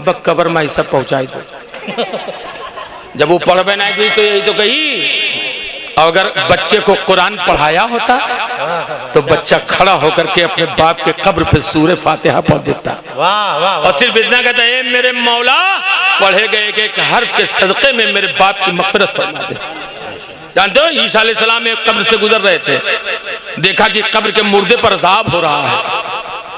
बक cover में सब पहुंचाई दो। जब वो पढ़वे नहीं गई तो यही तो कही। और अगर बच्चे को कुरान पढ़ाया होता तो बच्चा खड़ा होकर के अपने बाप के कब्र पे सूरह फातिहा पढ़ देता। वाह वाह। और सिर्फ इतना कहता है मेरे मौला पढ़े गए एक हर्फ के सदक़े में मेरे बाप की मग़फ़िरत फरमा दे। जानते हो ईसा अलैहिस्सलाम एक कब्र से गुजर रहे थे, देखा कि कब्र के मुर्दे पर अज़ाब हो रहा है,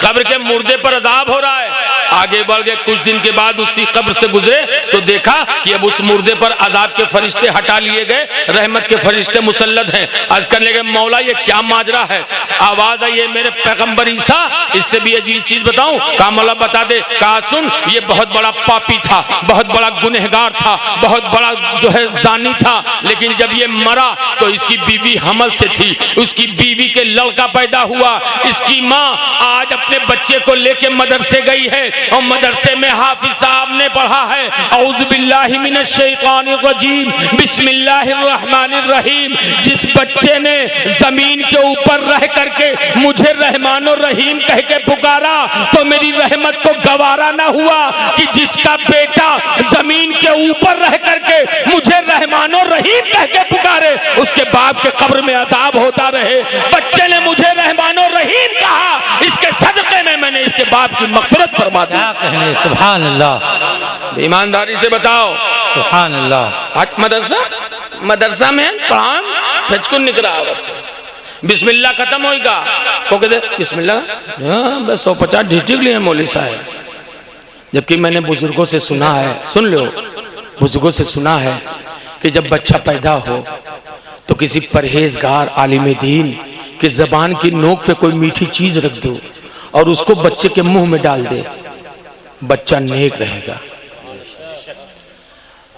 कब्र के मुर्दे पर अज़ाब हो रहा है। आगे बढ़ गए, कुछ दिन के बाद उसी कब्र से गुजरे तो देखा कि अब उस मुर्दे पर अज़ाब के फरिश्ते हटा लिए गए, रहमत के फरिश्ते मुसल्लत हैं। अर्ज़ करने के मौला ये क्या माजरा है। आवाज़ आई है मेरे पैगंबर ईसा, इससे भी अजीब चीज बताऊं। कहा मौला बता दे। कहा सुन, ये बहुत बड़ा पापी था, बहुत बड़ा गुनहगार था, बहुत बड़ा जो है जानी था, लेकिन जब ये मरा तो इसकी बीवी हमल से थी, उसकी बीवी के लड़का पैदा हुआ। इसकी माँ आज अपने बच्चे को लेके मदरसे गई है और मदरसे में हाफिज साहब ने पढ़ा है औज़ु बिल्लाहि मिनश शैतानिर रजीम बिस्मिल्लाहिर रहमानिर रहीम। जिस बच्चे ने जमीन के ऊपर रह करके मुझे रहमान और रहीम कह के पुकारा तो मेरी रहमत को गवारा ना हुआ कि जिसका बेटा जमीन के ऊपर रह करके मुझे रहमान और रहीम कह के पुकारे उसके बाप के कब्र में अज़ाब होता रहे। बच्चे ने मुझे रहमान और रहीम कहा, इसके सदक़े में मैंने इसके बाप की मग़फ़िरत फरमा दी। सुभान अल्लाह। ईमानदारी से बताओ सुभान अल्लाह। हट मदरसा में पान फेचकुन निकला बिस्मिल्लाह खत्म होगा तो कहते बिस्मिल्लाह बस 150 ढीटी लिए मौली साहब। जबकि मैंने बुजुर्गों से सुना है, सुन लो, बुजुर्गों से सुना है कि जब बच्चा पैदा हो तो किसी परहेजगार आलिम दीन की जबान की नोक पे कोई मीठी चीज रख दो और उसको बच्चे के मुंह में डाल दे, बच्चा नेक रहेगा।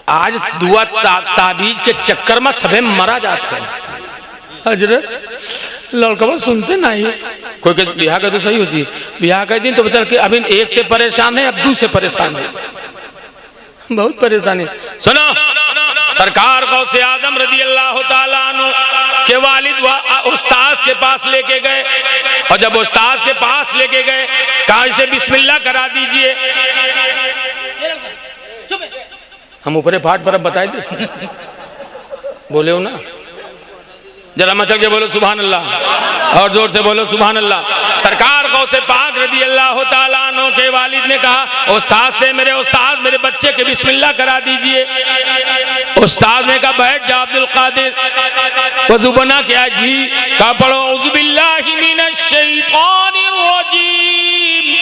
आज दुआ ताबीज के चक्कर में सभी मरा जाते हैं। हजरत लड़का सुनते ना ही कोई ब्याह का तो सही होती है, ब्याह का दिन तो बता कि अभी एक से परेशान है, अब दूसरे से परेशान है, बहुत परेशानी। सुनो, सरकार गौसे आजम रज़ी अल्लाह ताला अन्हु के वालिद उस्ताद के पास लेके गए और जब उस्ताद के पास लेके गए कहा इसे बिस्मिल्लाह करा दीजिए। हम ऊपरे फाट पर अब बताए देते बोले हो ना, जरा मचल के बोलो सुभान अल्लाह और जोर से बोलो सुभान अल्लाह। सरकार गौसे पाक रज़ी अल्लाह ताला अन्हु के वालिद ने कहा उस्ताद से मेरे बच्चे के बिस्मिल्लाह करा दीजिए। उस्ताद ने कहा बैठ जा अब्दुल कादिर, वज़ू बना क्या जी? कहा पढ़ो औज़ु बिल्लाहि मिनश शैतानिर रजीम।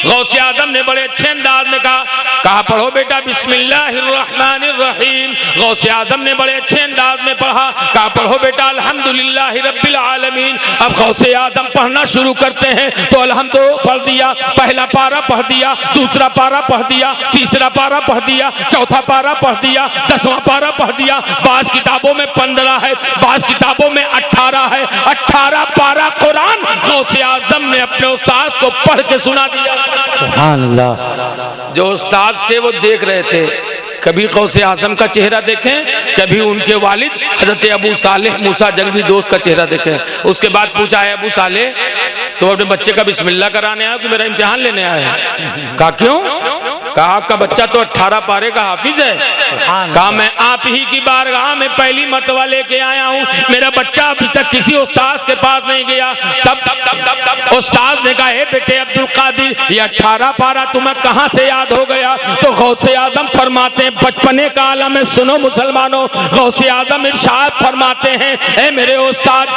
गौसे आजम ने बड़े अच्छे अंदाज में कहा पढ़ो बेटा बिस्मिल्लाहिर रहमानिर रहीम। गौसे आजम ने बड़े अच्छे अंदाज में पढ़ा, कहा पढ़ो बेटा अल्हम्दुलिल्लाहि रब्बिल आलमीन। अब गौसे आजम पढ़ना शुरू करते हैं तो अल्हम्द पढ़ दिया, पहला पारा पढ़ दिया, दूसरा पारा पढ़ दिया, तीसरा पारा पढ़ दिया, चौथा पारा पढ़ दिया, 10वां पारा पढ़ दिया। बाज़ किताबों में 15 है, बाज़ किताबों में 18 है। 18 पारा कुरान गौसे आजम ने अपने उस्ताद को पढ़ के सुना दिया। सुभान अल्लाह। जो उस्ताद थे वो देख रहे थे, कभी गौसे आजम का चेहरा देखें, कभी उनके वालिद हजरत अबू सालेह मूसा जंगली दोस्त का चेहरा देखें। उसके बाद पूछा है अबू सालेह तो अपने बच्चे का बिस्मिल्लाह कराने आया कि मेरा इम्तिहान लेने आया है? कहा क्यों? कहा आपका बच्चा तो 18 पारे का हाफिज है। कहा मैं आप ही की बारगाह में पहली मर्तबा लेके आया हूँ, मेरा बच्चा अभी तक किसी उस्ताद के पास नहीं गया। तब उस्ताद ने कहा हे बेटे अब्दुल कादिर ये 18 पारा तुम्हें कहाँ से याद हो गया? तो गौसे आजम फरमाते हैं बचपने का आलम है, सुनो मुसलमानों, गौसे आजम इरशाद फरमाते हैं ए मेरे उस्ताद,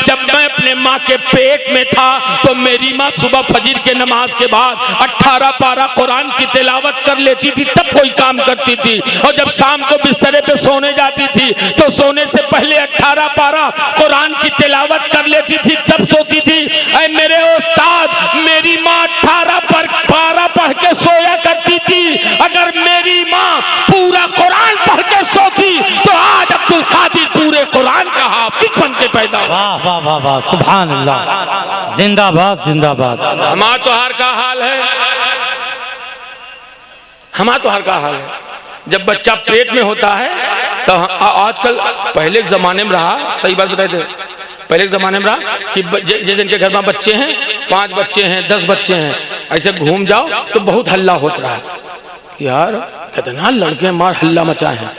जब मैं अपने माँ के पेट में था तो मेरी माँ सुबह फजर के नमाज के बाद 18 पारा कुरान की तिलावत कर लेती थी, तब कोई काम करती थी। और जब शाम को बिस्तरे पे सोने जाती थी तो सोने से पहले 18 पारा कुरान की तिलावत कर लेती थी, तब सोती थी। ऐ मेरे उस्ताद मेरी माँ 18 पारा पढ़ के सोया करती थी। अगर मेरी माँ पूरा कुरान पढ़ के सोती तो आज अब्दुल कादिर पूरे कुरान का हाफिज बन के पैदा हुआ। वाह वाह वाह वाह सुभान अल्लाह, जिंदाबाद जिंदाबाद। हमारा तो हर का हाल है, हमारा तो हर का हाल है। जब बच्चा पेट में होता है तो आजकल पहले के जमाने में रहा, सही बात बताए थे, पहले के जमाने में रहा कि जिनके घर में बच्चे हैं 5 बच्चे हैं 10 बच्चे हैं ऐसे घूम जाओ तो बहुत हल्ला होता रहा कि यार कितना लड़के मार हल्ला मचा है।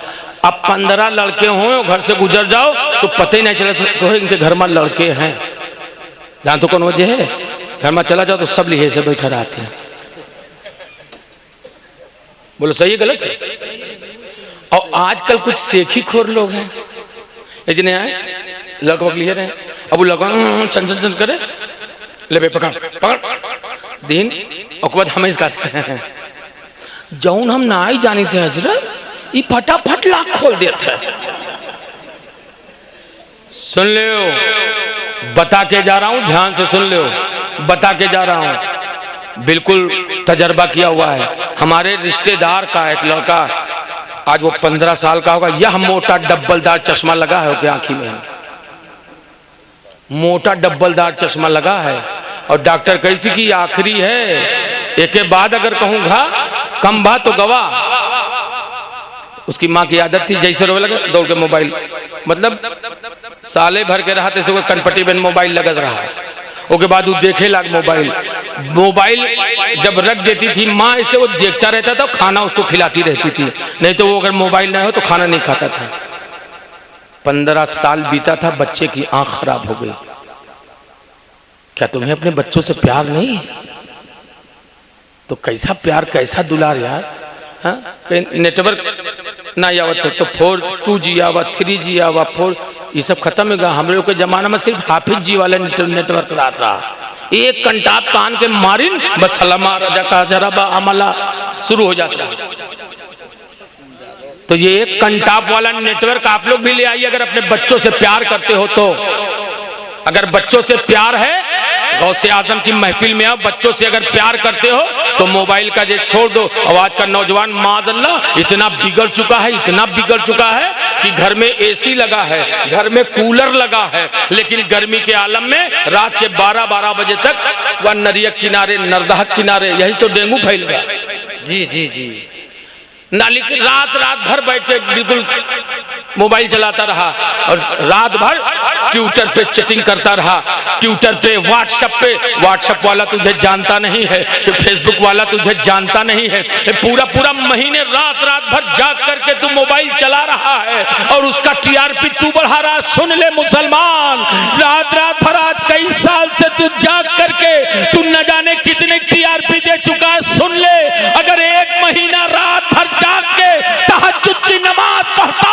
अब 15 लड़के हों घर से गुजर जाओ तो पता ही नहीं चला तो इनके घर में लड़के हैं। जहाँ तो कौन वजह है, घर में चला जाओ तो सब लिए से बैठा रहते हैं। बोलो सही है गलत है? और आजकल कुछ सेखी खोर लोग हैं, इतने आए लगभग लिए रहे, अब वो लगभग चन चन चन करे ले बे पकड़ पकड़ दिन और बाद हमें इसका जौन हम ना ही जानी थे हजरत ये फटाफट लाख खोल देते हैं। सुन लो बता के जा रहा हूं, ध्यान से सुन लो, बता के जा रहा हूं, बिल्कुल तजर्बा किया हुआ है। हमारे रिश्तेदार का एक लड़का आज वो 15 साल का होगा, यह मोटा डब्बलदार चश्मा लगा है उसकी आंखी में, मोटा डब्बलदार चश्मा लगा है और डॉक्टर कैसी की आखिरी है, एक के बाद अगर कहूँगा कम बात तो गवा। उसकी माँ की आदत थी जैसे रोने लगे दौड़ के मोबाइल, मतलब साले भर के रहा तैसे वो कनपट्टी में मोबाइल लगत रहा। उसके बाद वो देखे लग मोबाइल, मोबाइल जब रख देती थी माँ इसे वो देखता रहता था, खाना उसको खिलाती रहती थी, नहीं तो वो अगर मोबाइल ना हो तो खाना नहीं खाता था। 15 साल बीता था, बच्चे की आंख खराब हो गई। क्या तुम्हें अपने बच्चों से प्यार नहीं है? तो कैसा प्यार कैसा दुलार यार। हाँ नेटवर्क ना आवत है तो 2G आवा, 3G आवा, 4 ये सब खत्म होगा। हम लोग के जमाना में सिर्फ हाफिज जी वाला नेटवर्क रहा, एक कंटाप कान के मारिन बस सलामा राजा का जराबा अमला शुरू हो जाता है। तो ये एक कंटाप वाला नेटवर्क आप लोग भी ले आइए अगर अपने बच्चों से प्यार करते हो तो। अगर बच्चों से प्यार है, गौसे आजम की महफिल में आओ, बच्चों से अगर प्यार करते हो तो मोबाइल का जे छोड़ दो। आवाज का नौजवान माज़अल्लाह इतना बिगड़ चुका है, इतना बिगड़ चुका है कि घर में एसी लगा है, घर में कूलर लगा है, लेकिन गर्मी के आलम में रात के 12-12 बजे तक वह नरियक किनारे नरदह किनारे यही तो डेंगू फैल गया। जी जी जी नाली रात भर बैठ के बिल्कुल मोबाइल चलाता रहा और रात भर ट्विटर पे चैटिंग करता रहा, ट्विटर पे व्हाट्सएप वाला तुझे जानता नहीं है, फेसबुक वाला तुझे जानता नहीं है, पूरा महीने रात भर जाग करके तू मोबाइल चला रहा है और उसका टीआरपी तू बढ़ा रहा। सुन ले मुसलमान, रात भर आज कई साल से तू जाग करके तू न जाने कितने टीआरपी दे चुका है। सुन ले, अगर एक महीना रात भर जाग के तहज्जुद की नमाज पढ़ता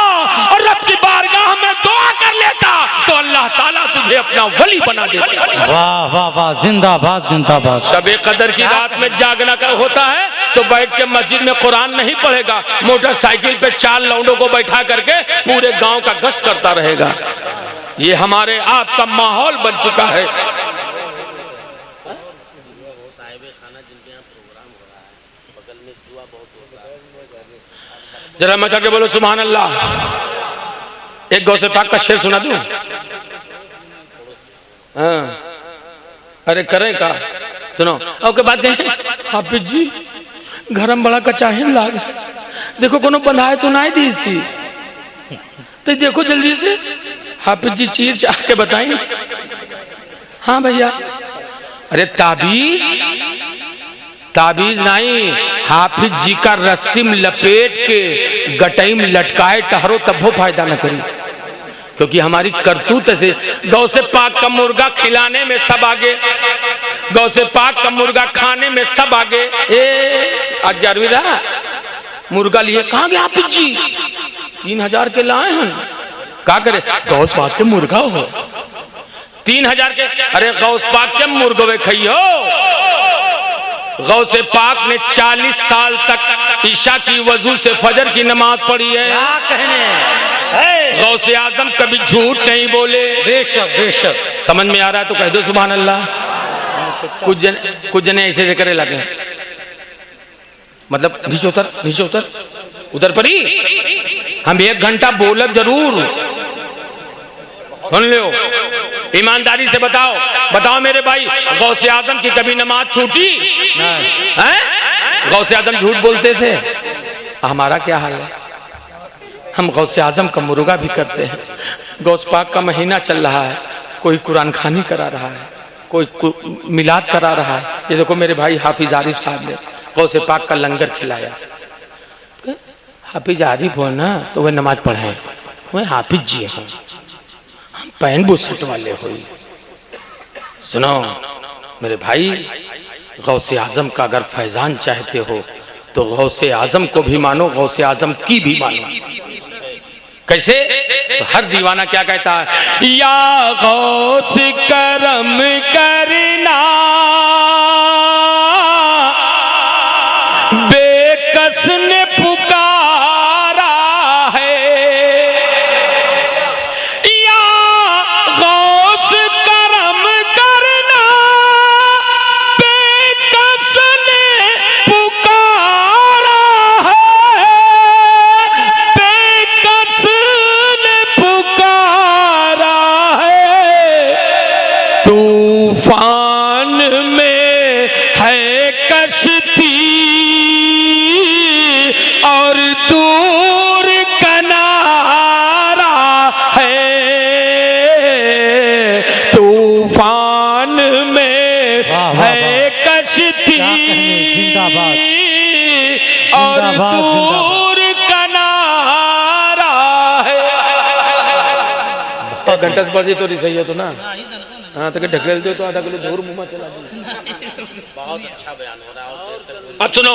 और रब की बारगाह में दुआ कर लेता तो अल्लाह ताला तुझे अपना वली बना देता। वाह वाह वाह, जिंदाबाद जिंदाबाद। शबे कदर की रात में जागना का होता है तो बैठ के मस्जिद में कुरान नहीं पढ़ेगा, मोटरसाइकिल पे 4 लौंडों को बैठा करके पूरे गांव का गश्त करता रहेगा। ये हमारे आपका माहौल बन चुका है। जरा मचा के बोलो सुभान अल्लाह। एक गौसे पाक का शेर सुना दूं? हाँ अरे करें का सुनो। आपके बात कहें हाफिज जी घर में बड़ा कच्चा है लाग, देखो कोनो बनाए तो ना दी सी तो देखो जल्दी से। हाफिज जी चीर चाह के बताएं। हाँ भैया, अरे ताबीज नहीं, हाफिज जी का रस्सी में लपेट के गटई में लटकाए टहरो तब वो फायदा न करी, क्योंकि हमारी करतूत से गौ से पाक का मुर्गा खिलाने में सब आगे, गौ से पाक का मुर्गा खाने में सब आगे। आज 11वीं रहा मुर्गा लिए कहाँ गया हाफिज जी? 3000 के लाए हैं, क्या करे गौस पाक के मुर्गा हो 3000 के। अरे गौस पाक के मुर्गवे खइयो। गौसे पाक ने 40 साल तक ईशा की वजू से फजर की नमाज पढ़ी है। क्या कहने, गौसे आजम कभी झूठ नहीं बोले। बेशक बेशक। समझ में आ रहा है तो कह दो सुभान अल्लाह। कुछ जने ऐसे करे लगे, मतलब नीचे उतर उधर पड़ी। हम 1 घंटा बोलब जरूर, सुन लो ईमानदारी से बताओ मेरे भाई, गौसे आजम की कभी नमाज छूटी? गौसे आजम झूठ बोलते थे। हमारा क्या हाल है? हम गौसे आजम का मुर्गा भी करते हैं। गौस पाक का महीना चल रहा है, कोई कुरान खानी करा रहा है, कोई मिलाद करा रहा है। ये देखो मेरे भाई हाफिज आरिफ साहब ने गौसे पाक का लंगर खिलाया। हाफिज आरिफ हो ना तो वह नमाज पढ़ाए, वह हाफिज जी हैं, हम पैन बुसट वाले हो। सुनो मेरे भाई, गौसे आजम का अगर फैजान चाहते हो तो गौसे आजम को भी मानो, गौसे आजम की भी मानो। कैसे? तो हर दीवाना क्या कहता है, या गौस करम करना बेकस ने पुकारा है, या गौस करम करना बेकस ने पुकारा है, बेकस ने पुकारा है। तूफान में है कश्ती और दूर किनारा है, तूफान में है कश्ती और दूर किनारा है। घंटा से बजे तो नहीं सही है तो ना, हाँ तो ढकेल दो तो आधा किलो धूर मुंह में चला दो। बहुत अच्छा बयान हो रहा है। अब सुनो,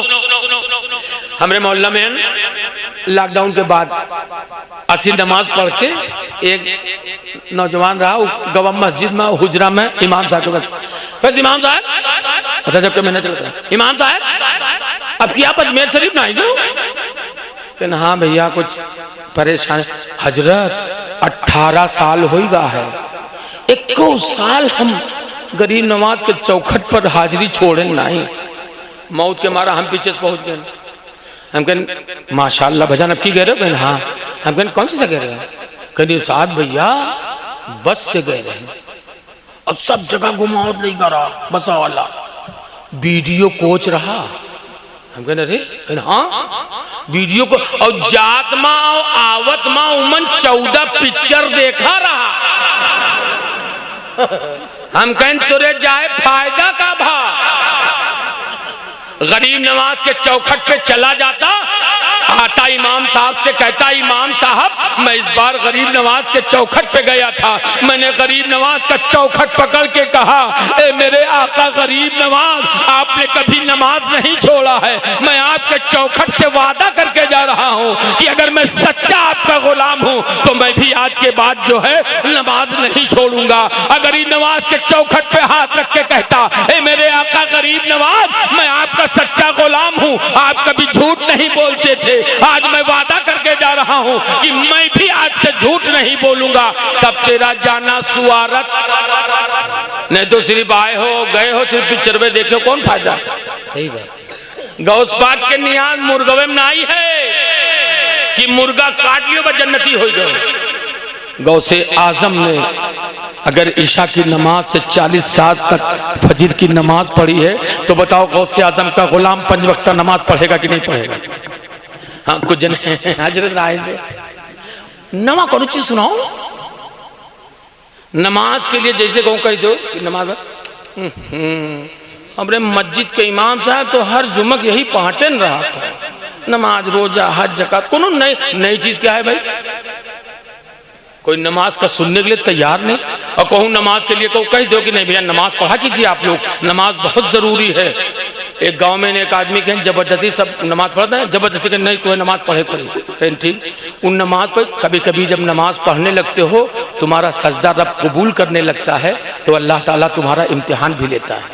हमारे मोहल्ला में लॉकडाउन के बाद असर नमाज पढ़ के एक नौजवान रहा, गवाम मस्जिद में हुजरा में इमाम साहब के बस इमाम साहब अच्छा जबकि मैंने चलता इमाम साहब अब क्या अजमेर शरीफ ना आई दो कि हाँ भैया कुछ परेशान। हजरत 18 साल हो गया है, 1 साल हम गरीब नवाज के चौखट पर हाजिरी छोड़े नहीं, मौत के मारा हम पीछे से पहुंच गए। हम कहने माशाल्लाह भजन अब की कह रहे हो? कहने हाँ। हम कहने कौन सी से कह रहे हैं? कहने साथ भैया बस से गए रहे, अब सब जगह घुमावट नहीं करा, बसा वाला वीडियो कोच रहा। हम कहने अरे कहने हाँ वीडियो को, और जात माँ और आवत माँ उमन 14 पिक्चर देखा रहा। हम कहें तुरे जाए फायदा का भा, गरीब नवाज के चौखट पे चला जाता, आता इमाम साहब से कहता इमाम साहब मैं इस बार गरीब नवाज के चौखट पे गया था, मैंने गरीब नवाज का चौखट पकड़ के कहा ए मेरे आका गरीब नवाज आपने कभी नमाज नहीं छोड़ा है, मैं आपके चौखट से वादा करके जा रहा हूँ कि अगर मैं सच्चा आपका गुलाम हूँ तो मैं भी आज के बाद जो है नमाज नहीं छोड़ूंगा। गरीब नवाज के चौखट पे हाथ रख के कहता ए मेरे आका गरीब नवाज मैं आपका सच्चा गुलाम हूँ, आप कभी झूठ नहीं बोलते थे, आज मैं वादा करके जा रहा हूँ कि मैं भी आज से झूठ नहीं बोलूंगा। तब तेरा जाना सुआरत नहीं तो सिर्फ आए हो गए हो, सिर्फ पिक्चर में देखे कौन फायदा। सही बात। गौस पाक के नियाज मुर्गवे में नहीं है कि मुर्गा काट लियो बस जन्नती हो गए। गौसे आजम ने अगर ईशा की नमाज से 40 साल तक फजर की नमाज पढ़ी है तो बताओ गौसे आजम का गुलाम 5 वक्त नमाज पढ़ेगा कि नहीं पढ़ेगा? हाँ कुछ जन हजरत राय नवा कौन चीज सुनाओ नमाज के लिए, जैसे कहूँ कह दो कि नमाज अपने मस्जिद के इमाम साहब तो हर जुमक यही पहाटे न रहा था, नमाज रोजा हज ज़कात कोनो नई चीज क्या है भाई? कोई नमाज का सुनने के लिए तैयार नहीं, और कहूँ नमाज के लिए कहूँ कह दो कि नहीं भैया नमाज पढ़ा कीजिए आप लोग, नमाज बहुत जरूरी है। एक गांव में एक आदमी कहें जबरदस्ती सब नमाज पढ़ते हैं, जबरदस्ती कहें नहीं तो नमाज पढ़े पड़ी, कहें ठीक उन नमाज पर कभी कभी जब नमाज पढ़ने लगते हो तुम्हारा सजदा रब कबूल करने लगता है तो अल्लाह ताला तुम्हारा इम्तिहान भी लेता है,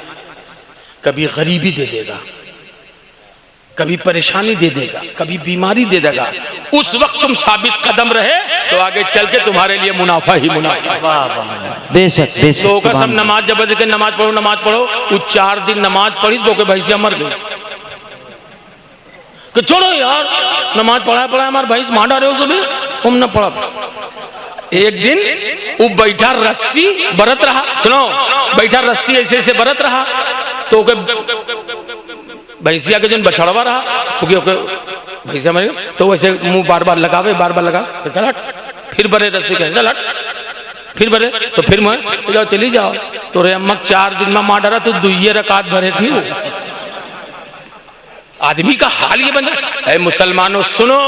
कभी गरीबी दे देगा, कभी परेशानी दे देगा, कभी बीमारी दे देगा। उस वक्त तुम साबित कदम रहे तो आगे चल के तुम्हारे लिए मुनाफा ही मुनाफा। बेशक बेशक। तो का सब नमाज जबरदस्ती नमाज पढ़ो, वो 4 दिन नमाज पढ़ी तो के भैंसिया मर गई कि छोड़ो यार नमाज पढ़ा हमारे भैंस मार रहे हो सुबह तुम न पढ़ा। एक दिन वो बैठा रस्सी बरत रहा, सुनो बैठा रस्सी ऐसे ऐसे बरत रहा तो भैंसिया के दिन बछड़वा रहा, चूंकि भैंसिया मर गई तो वैसे मुंह बार बार लगा, चल हट, फिर बड़े रस्सी कहे चल हट, फिर भरे तो फिर मैं जाओ चली जाओ। तो रे अम्मा 4 दिन में मार डरा तो 2 रकात भरे थी। आदमी का हाल ये बन जाए। मुसलमानों सुनो,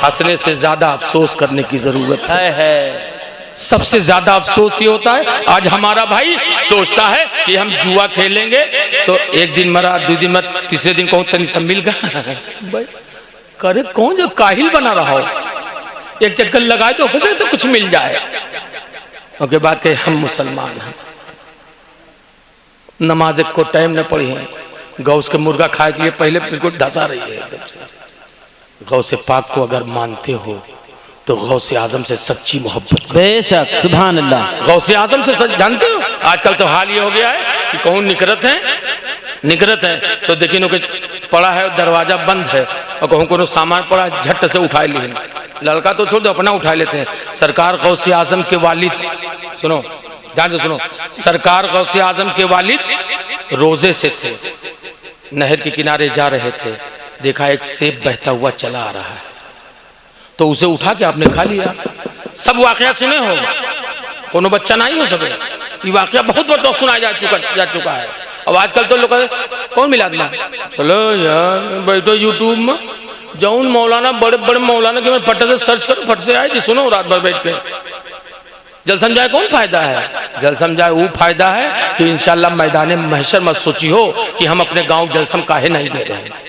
हंसने से ज्यादा अफसोस करने की जरूरत है। सबसे ज्यादा अफसोस ये होता है, आज हमारा भाई सोचता है कि हम जुआ खेलेंगे तो 1 दिन मरा, 2 दिन मरा, तीसरे दिन कौन तनी सब मिल गया भाई करे कौन जो काहिल बना रहा हो, एक चक्कर लगाए तो हो जाए तो कुछ मिल जाए। ओके बात है, हम मुसलमान हैं, नमाज को टाइम न पढ़ी है, गौस के मुर्गा खाए के लिए पहले बिल्कुल धसा रही है एकदम से। गौसे पाक को अगर मानते हो तो गौसे आजम से सच्ची मोहब्बत, बेशक, सुभान अल्लाह। गौसे आजम से सच जानते हो। आजकल तो हाल ये हो गया है कि कहूँ निकरत है तो देखिए पड़ा है दरवाजा बंद है और कहूँ कोनो सामान पड़ा झट से उठा लिए, लड़का तो छोड़ दो अपना उठा लेते हैं। सरकार गौसे आजम के वालिद, सुनो ध्यान से सुनो, सरकार गौसे आजम के वालिद रोजे से थे, नहर के किनारे जा रहे थे, देखा एक सेब बहता हुआ चला आ रहा है तो उसे उठा के आपने खा लिया। सब वाकया सुने हो, कोनो बच्चा नहीं हो सके, ये वाकया बहुत बार सुनाया जा चुका है। अब आजकल तो लोग कौन मिला दिला, चलो यार बैठो यूट्यूब में, जौन मौलाना बड़े बड़े मौलाना के मैं फट से सर्च करो, फट से आए जी, सुनो रात भर बैठ के। जल समझाए कौन फायदा है? जल समझाए वो फायदा है कि इंशाल्लाह मैदान महशर मत सोची हो कि हम अपने गांव जलसम काहे नहीं दे रहे हैं।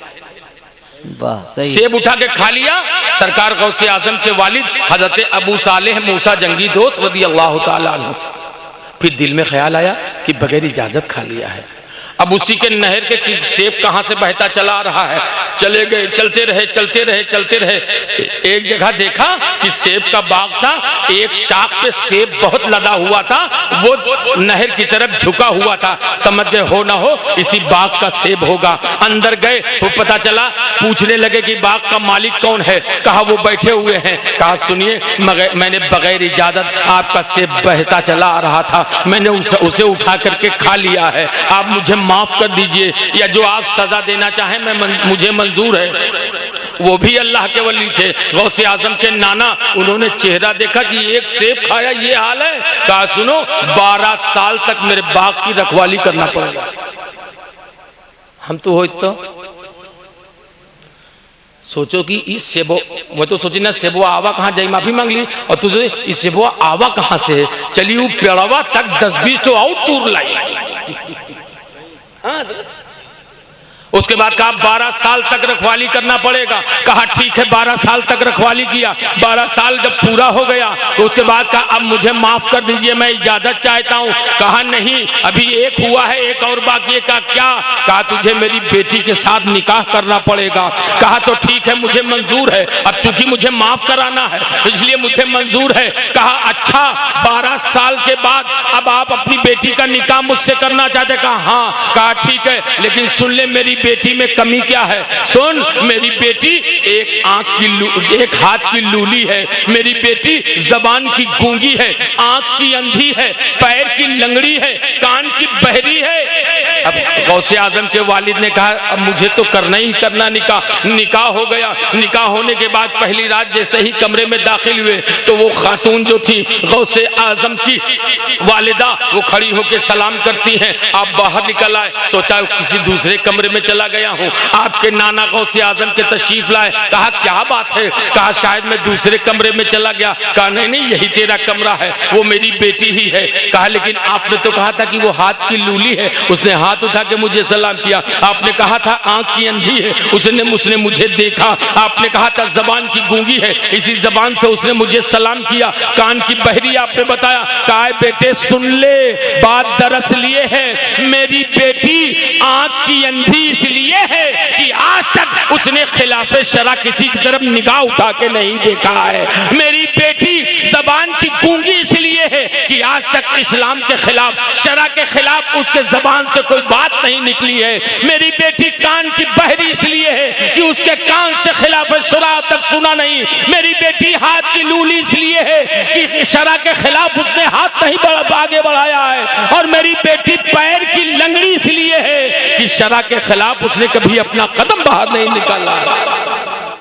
सेब उठा के खा लिया। सरकार गौसे आजम के वालिद हजरत अबू सालेह मूसा जंगी दोस्त रज़ी अल्लाह ताला अन्हु, फिर दिल में ख्याल आया कि बगैर इजाजत खा लिया है। अब उसी के नहर के सेब कहाँ से बहता चला आ रहा है, चले गए, चलते रहे। एक जगह देखा कि सेब का बाग था, एक शाख पे सेब बहुत लदा हुआ था, वो नहर की तरफ झुका हुआ था, समझ गए हो ना हो इसी बाग का सेब होगा। अंदर गए वो पता चला, पूछने लगे कि बाग का मालिक कौन है, कहा वो बैठे हुए हैं। कहा सुनिए मैंने बगैर इजाजत आपका सेब बहता चला आ रहा था, मैंने उसे उठा करके खा लिया है, आप मुझे माफ कर दीजिए, या जो आप सजा देना चाहें मुझे मंजूर है। वो भी अल्लाह के वली थे, गौसे आजम के नाना, उन्होंने चेहरा देखा कि एक सेब खाया ये हाल है। कहा सुनो 12 साल तक मेरे बाग की रखवाली करना पड़ेगा। हम तो हो तो सोचो कि इस सेबो, मैं तो सोची ना सेबो आवा कहाँ जाई, माफी मांग ली, और तुझे इस सेबो आवा कहाँ से है, चली वो पेड़वा तक 10-20 तो आउट टूर लाई। हाँ उसके बाद कहा 12 साल तक रखवाली करना पड़ेगा। कहा ठीक है 12 साल तक रखवाली किया। 12 साल जब पूरा हो गया तो उसके बाद कहा अब मुझे माफ कर दीजिए, मैं इजाजत चाहता हूँ। कहा नहीं अभी एक हुआ है, एक और बाकी है। कहा क्या? कहा तुझे मेरी बेटी के साथ निकाह करना पड़ेगा। कहा तो ठीक है मुझे मंजूर है, अब चूंकि मुझे माफ कराना है इसलिए मुझे मंजूर है। कहा अच्छा 12 साल के बाद अब आप अपनी बेटी का निकाह मुझसे करना चाहते? कहा हाँ। कहा ठीक है लेकिन सुन ले मेरी बेटी में कमी क्या है, सुन मेरी बेटी एक हाथ की लूली है, मेरी बेटी जबान की गूंगी है, आंख की अंधी है, पैर की लंगड़ी है, कान की बहरी है। अब गौसे आजम के वालिद ने कहा अब मुझे तो करना ही करना निकाह। निकाह हो गया। निकाह होने के बाद पहली रात जैसे ही कमरे में दाखिल हुए तो वो खातून जो थी गौसे आजम की वालिदा, वो खड़ी होकर सलाम करती हैं, आप बाहर निकल आए। सोचा किसी दूसरे कमरे में चला गया हूँ, आपके नाना गौसे आजम के तशरीफ लाए। कहा क्या बात है? कहा शायद मैं दूसरे कमरे में चला गया। कहा नहीं यही तेरा कमरा है, वो मेरी बेटी ही है। कहा लेकिन आपने तो कहा था कि वो हाथ की लूली है, उसने हाथ उठा के मुझे सलाम किया। आपने कहा था आंख की अंधी है, उसने मुझे देखा। आपने कहा था जबान की गूंगी है, इसी जबान से उसने मुझे सलाम किया। कान की बहरी आपने बताया। कहा बेटे सुन ले बात दरअसल लिए है, मेरी बेटी आंख की अंधी इसलिए है कि आज तक उसने खिलाफे शरा किसी की तरफ निगाह उठा के नहीं देखा है। मेरी बेटी जबान की गूंगी इसलिए है कि आज तक इस्लाम के खिलाफ शरा के खिलाफ उसके जबान से कोई बात नहीं निकली है। मेरी बेटी कान की बहरी इसलिए है कि उसके कान से खिलाफ शरा तक सुना नहीं। मेरी बेटी हाथ की लूली इसलिए है कि शरा के खिलाफ उसने हाथ नहीं आगे बढ़ाया है। और मेरी बेटी पैर की लंगड़ी इसलिए है कि शरा के खिलाफ उसने कभी अपना कदम बाहर नहीं निकाला।